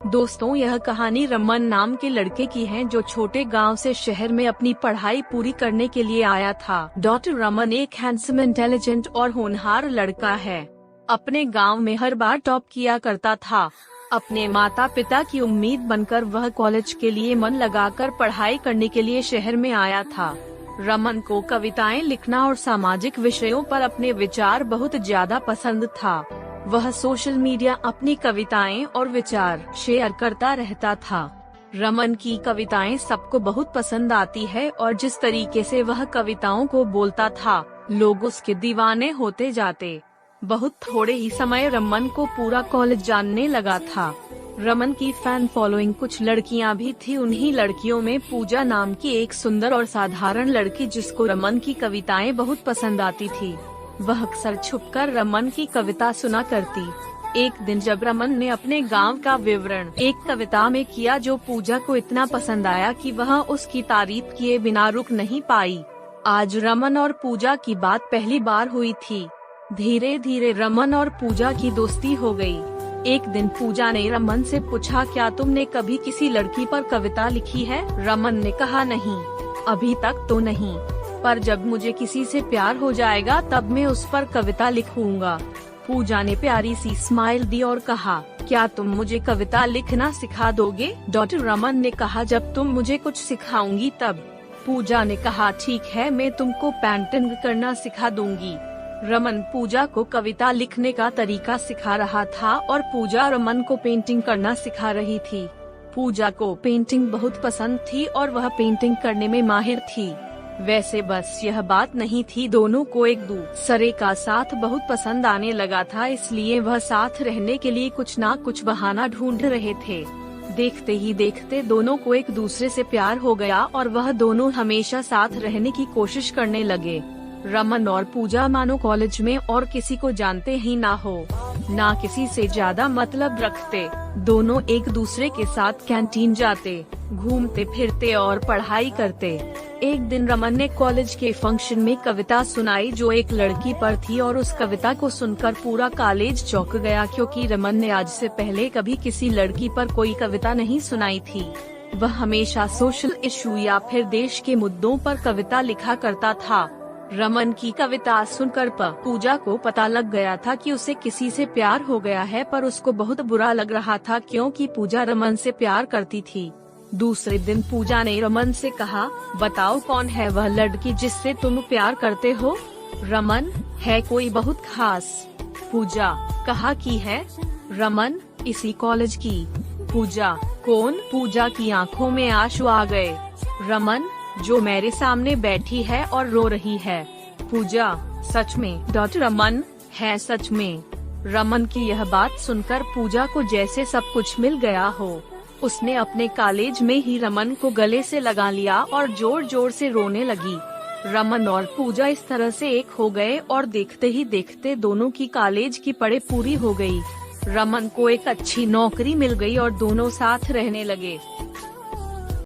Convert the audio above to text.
दोस्तों, यह कहानी रमन नाम के लड़के की है जो छोटे गांव से शहर में अपनी पढ़ाई पूरी करने के लिए आया था। डॉक्टर रमन एक हैंडसम, इंटेलिजेंट और होनहार लड़का है। अपने गांव में हर बार टॉप किया करता था। अपने माता पिता की उम्मीद बनकर वह कॉलेज के लिए मन लगाकर पढ़ाई करने के लिए शहर में आया था। रमन को कविताएं लिखना और सामाजिक विषयों पर अपने विचार बहुत ज्यादा पसंद था। वह सोशल मीडिया अपनी कविताएं और विचार शेयर करता रहता था। रमन की कविताएं सबको बहुत पसंद आती है और जिस तरीके से वह कविताओं को बोलता था, लोग उसके दीवाने होते जाते। बहुत थोड़े ही समय रमन को पूरा कॉलेज जानने लगा था। रमन की फैन फॉलोइंग कुछ लड़कियां भी थी। उन्हीं लड़कियों में पूजा नाम की एक सुंदर और साधारण लड़की, जिसको रमन की कविताएं बहुत पसंद आती थी। वह अक्सर छुपकर रमन की कविता सुना करती। एक दिन जब रमन ने अपने गांव का विवरण एक कविता में किया जो पूजा को इतना पसंद आया कि वह उसकी तारीफ किए बिना रुक नहीं पाई। आज रमन और पूजा की बात पहली बार हुई थी। धीरे धीरे रमन और पूजा की दोस्ती हो गई। एक दिन पूजा ने रमन से पूछा, क्या तुमने कभी किसी लड़की पर कविता लिखी है? रमन ने कहा, नहीं, अभी तक तो नहीं, पर जब मुझे किसी से प्यार हो जाएगा तब मैं उस पर कविता लिखूंगा। पूजा ने प्यारी सी स्माइल दी और कहा, क्या तुम मुझे कविता लिखना सिखा दोगे? डॉक्टर रमन ने कहा, जब तुम मुझे कुछ सिखाऊंगी तब। पूजा ने कहा, ठीक है, मैं तुमको पेंटिंग करना सिखा दूंगी। रमन पूजा को कविता लिखने का तरीका सिखा रहा था और पूजा रमन को पेंटिंग करना सिखा रही थी। पूजा को पेंटिंग बहुत पसंद थी और वह पेंटिंग करने में माहिर थी। वैसे बस यह बात नहीं थी, दोनों को एक दूसरे का साथ बहुत पसंद आने लगा था, इसलिए वह साथ रहने के लिए कुछ ना कुछ बहाना ढूंढ रहे थे। देखते ही देखते दोनों को एक दूसरे से प्यार हो गया और वह दोनों हमेशा साथ रहने की कोशिश करने लगे। रमन और पूजा मानो कॉलेज में और किसी को जानते ही ना हो, ना किसी से ज्यादा मतलब रखते। दोनों एक दूसरे के साथ कैंटीन जाते, घूमते फिरते और पढ़ाई करते। एक दिन रमन ने कॉलेज के फंक्शन में कविता सुनाई जो एक लड़की पर थी और उस कविता को सुनकर पूरा कॉलेज चौंक गया, क्योंकि रमन ने आज से पहले कभी किसी लड़की पर कोई कविता नहीं सुनाई थी। वह हमेशा सोशल इशू या फिर देश के मुद्दों पर कविता लिखा करता था। रमन की कविता सुनकर पूजा को पता लग गया था कि उसे किसी से प्यार हो गया है, पर उसको बहुत बुरा लग रहा था क्योंकि पूजा रमन से प्यार करती थी। दूसरे दिन पूजा ने रमन से कहा, बताओ कौन है वह लड़की जिससे तुम प्यार करते हो? रमन, है कोई बहुत खास? पूजा, कहा कि है। रमन, इसी कॉलेज की। पूजा, कौन? पूजा की आंखों में आंसू आ गए। रमन, जो मेरे सामने बैठी है और रो रही है। पूजा, सच में? डॉक्टर रमन, है सच में। रमन की यह बात सुनकर पूजा को जैसे सब कुछ मिल गया हो। उसने अपने कॉलेज में ही रमन को गले से लगा लिया और जोर जोर से रोने लगी। रमन और पूजा इस तरह से एक हो गए और देखते ही देखते दोनों की कॉलेज की पढ़ाई पूरी हो गई। रमन को एक अच्छी नौकरी मिल गई और दोनों साथ रहने लगे।